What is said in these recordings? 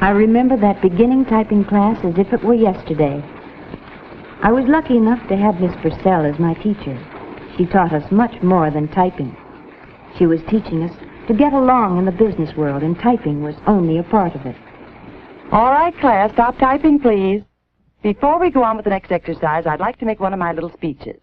I remember that beginning typing class as if it were yesterday. I was lucky enough to have Miss Purcell as my teacher. She taught us much more than typing. She was teaching us to get along in the business world, and typing was only a part of it. All right, class, stop typing, please. Before we go on with the next exercise, I'd like to make one of my little speeches.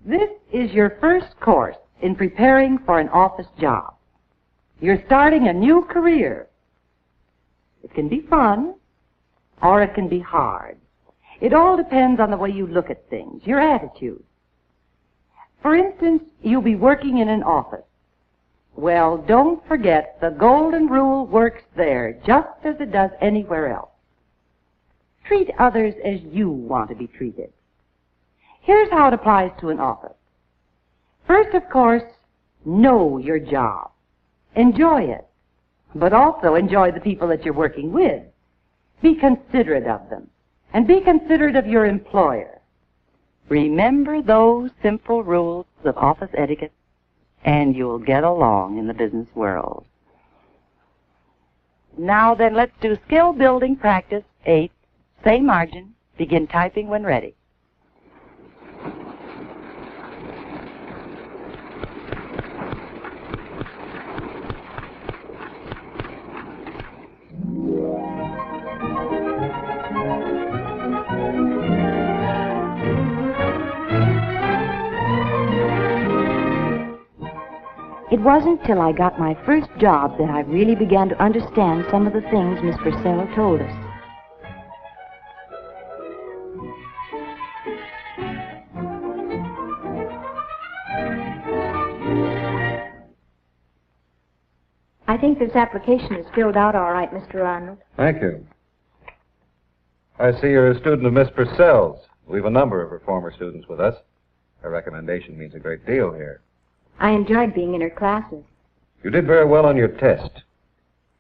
This is your first course in preparing for an office job. You're starting a new career. It can be fun, or it can be hard. It all depends on the way you look at things, your attitude. For instance, you'll be working in an office. Well, don't forget the golden rule works there just as it does anywhere else. Treat others as you want to be treated. Here's how it applies to an office. First, of course, know your job. Enjoy it. But also enjoy the people that you're working with. Be considerate of them, and be considerate of your employer. Remember those simple rules of office etiquette, and you'll get along in the business world. Now then, let's do skill building practice 8. Say margin. Begin typing when ready. It wasn't till I got my first job that I really began to understand some of the things Miss Purcell told us. I think this application is filled out all right, Mr. Arnold. Thank you. I see you're a student of Miss Purcell's. We've a number of her former students with us. Her recommendation means a great deal here. I enjoyed being in her classes. You did very well on your test.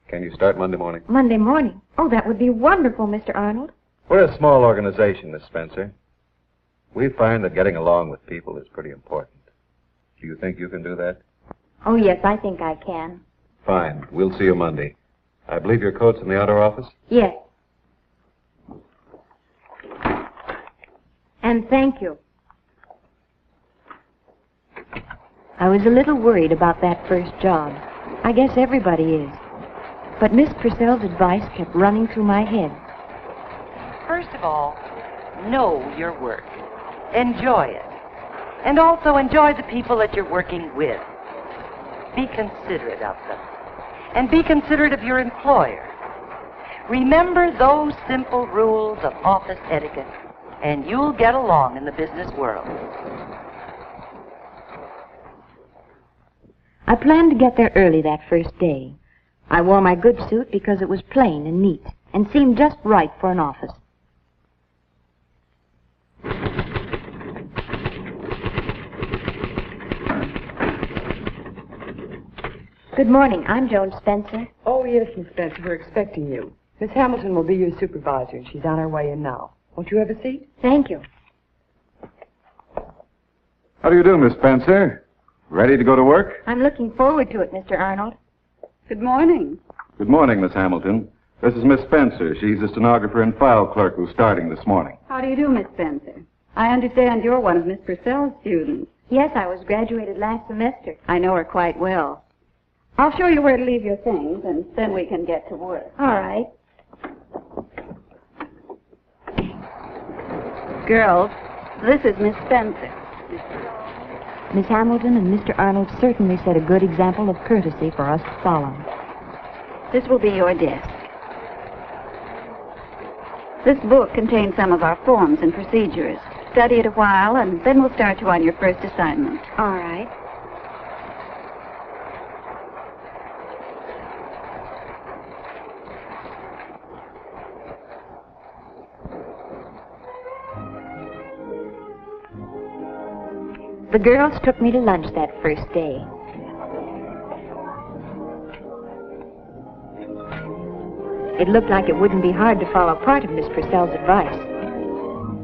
Can you start Monday morning? Monday morning? Oh, that would be wonderful, Mr. Arnold. We're a small organization, Miss Spencer. We find that getting along with people is pretty important. Do you think you can do that? Oh, yes, I think I can. Fine. We'll see you Monday. I believe your coat's in the outer office? Yes. And thank you. I was a little worried about that first job. I guess everybody is. But Miss Purcell's advice kept running through my head. First of all, know your work. Enjoy it. And also enjoy the people that you're working with. Be considerate of them. And be considerate of your employer. Remember those simple rules of office etiquette, and you'll get along in the business world. I planned to get there early that first day. I wore my good suit because it was plain and neat and seemed just right for an office. Good morning. I'm Joan Spencer. Oh, yes, Miss Spencer. We're expecting you. Miss Hamilton will be your supervisor. She's on her way in now. Won't you have a seat? Thank you. How do you do, Miss Spencer? Ready to go to work? I'm looking forward to it, Mr. Arnold. Good morning. Good morning, Miss Hamilton. This is Miss Spencer. She's the stenographer and file clerk who's starting this morning. How do you do, Miss Spencer? I understand you're one of Miss Purcell's students. Yes, I was graduated last semester. I know her quite well. I'll show you where to leave your things, and then we can get to work. All right. Girls, this is Miss Spencer. Miss Hamilton and Mr. Arnold certainly set a good example of courtesy for us to follow. This will be your desk. This book contains some of our forms and procedures. Study it a while, and then we'll start you on your first assignment. All right. The girls took me to lunch that first day. It looked like it wouldn't be hard to follow part of Miss Purcell's advice.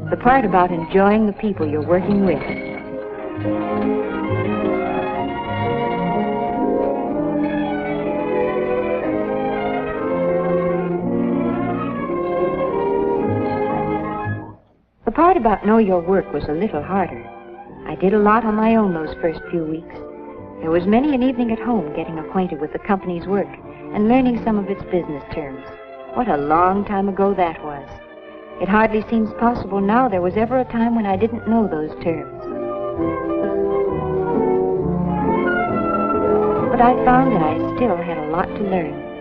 The part about enjoying the people you're working with. The part about know your work was a little harder. I did a lot on my own those first few weeks. There was many an evening at home getting acquainted with the company's work and learning some of its business terms. What a long time ago that was. It hardly seems possible now there was ever a time when I didn't know those terms. But I found that I still had a lot to learn.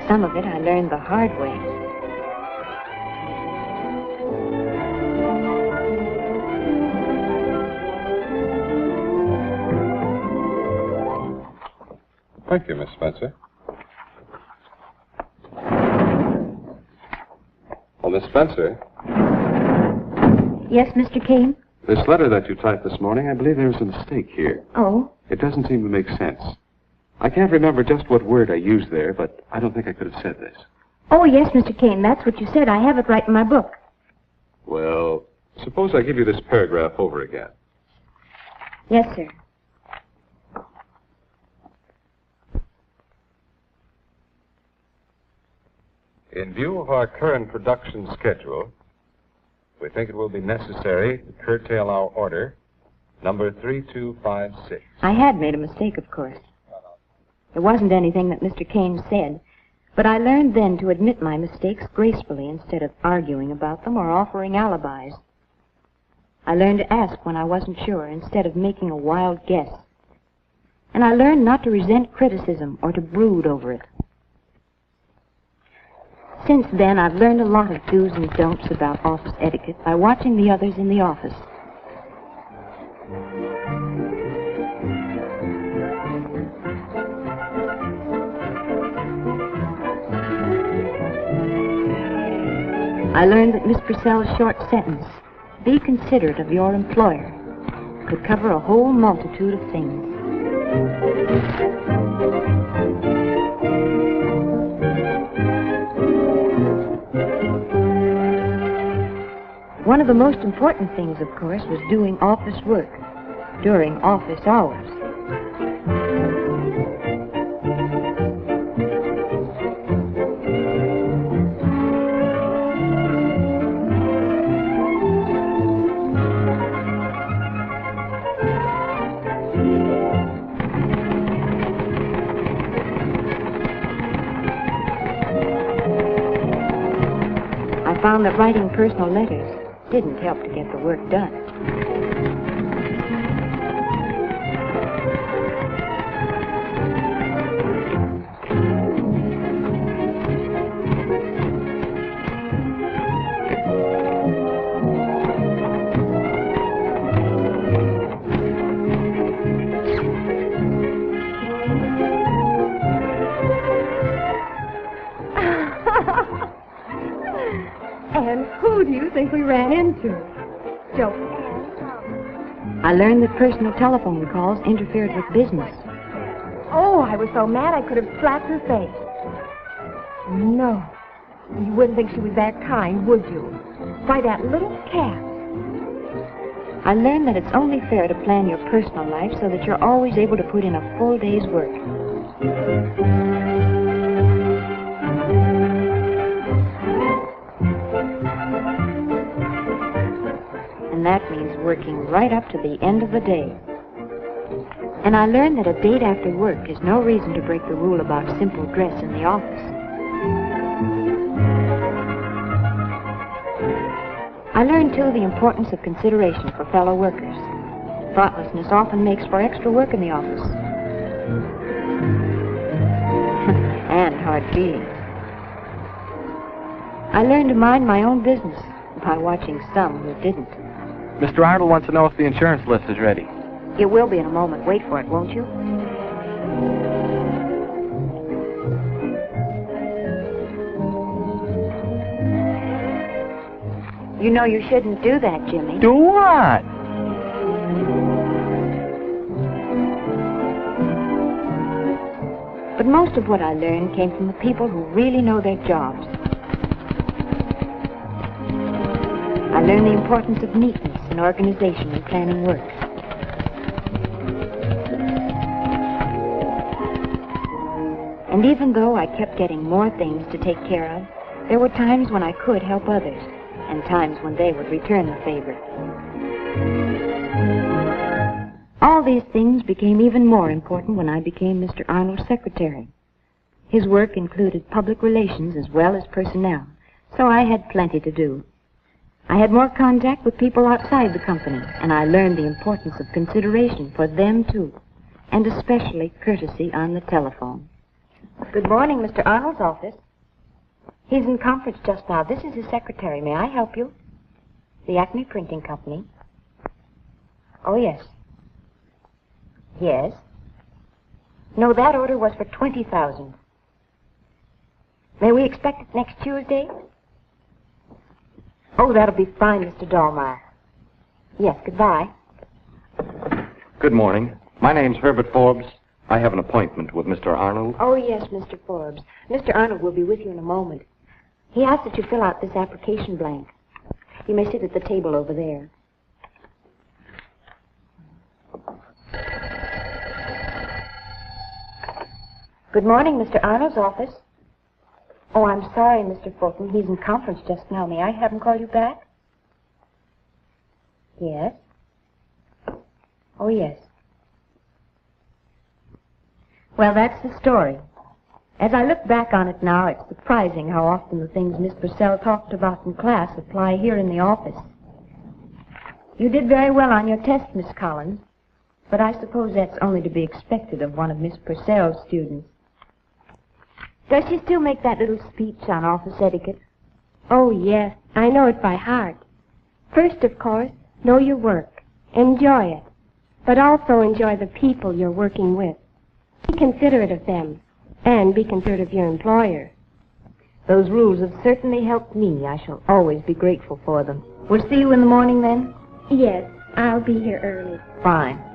Some of it I learned the hard way. Thank you, Miss Spencer. Well, Miss Spencer, Yes, Mr. Kane? this letter that you typed this morning, I believe there's a mistake here. Oh? It doesn't seem to make sense. I can't remember just what word I used there, but I don't think I could have said this. Oh, yes, Mr. Kane, that's what you said. I have it right in my book. Well, suppose I give you this paragraph over again. Yes, sir. In view of our current production schedule, we think it will be necessary to curtail our order, number 3256. I had made a mistake, of course. There wasn't anything that Mr. Kane said, but I learned then to admit my mistakes gracefully instead of arguing about them or offering alibis. I learned to ask when I wasn't sure instead of making a wild guess. And I learned not to resent criticism or to brood over it. Since then, I've learned a lot of do's and don'ts about office etiquette by watching the others in the office. I learned that Miss Purcell's short sentence, "Be considerate of your employer," could cover a whole multitude of things. One of the most important things, of course, was doing office work during office hours. I found that writing personal letters didn't help to get the work done. And who do you think we ran into? Joe. I learned that personal telephone calls interfered with business. Oh, I was so mad I could have slapped her face. No, you wouldn't think she was that kind, would you? Why, that little cat. I learned that it's only fair to plan your personal life so that you're always able to put in a full day's work. And that means working right up to the end of the day. And I learned that a date after work is no reason to break the rule about simple dress in the office. I learned, too, the importance of consideration for fellow workers. Thoughtlessness often makes for extra work in the office. And hard feelings. I learned to mind my own business by watching some who didn't. Mr. Arnold wants to know if the insurance list is ready. It will be in a moment. Wait for it, won't you? You know you shouldn't do that, Jimmy. Do what? But most of what I learned came from the people who really know their jobs. I learned the importance of neatness and organization in planning work. And even though I kept getting more things to take care of, there were times when I could help others, and times when they would return the favor. All these things became even more important when I became Mr. Arnold's secretary. His work included public relations as well as personnel, so I had plenty to do. I had more contact with people outside the company, and I learned the importance of consideration for them, too, and especially courtesy on the telephone. Good morning, Mr. Arnold's office. He's in conference just now. This is his secretary. May I help you? The Acme Printing Company. Oh, yes. Yes. No, that order was for 20,000. May we expect it next Tuesday? Oh, that'll be fine, Mr. Dahlmeyer. Yes, goodbye. Good morning. My name's Herbert Forbes. I have an appointment with Mr. Arnold. Oh, yes, Mr. Forbes. Mr. Arnold will be with you in a moment. He asked that you fill out this application blank. You may sit at the table over there. Good morning, Mr. Arnold's office. Oh, I'm sorry, Mr. Fulton. He's in conference just now. May I have him call you back? Yes. Oh, yes. Well, that's the story. As I look back on it now, it's surprising how often the things Miss Purcell talked about in class apply here in the office. You did very well on your test, Miss Collins, but I suppose that's only to be expected of one of Miss Purcell's students. Does she still make that little speech on office etiquette? Oh, yes. I know it by heart. First, of course, know your work. Enjoy it. But also enjoy the people you're working with. Be considerate of them. And be considerate of your employer. Those rules have certainly helped me. I shall always be grateful for them. We'll see you in the morning, then? Yes, I'll be here early. Fine.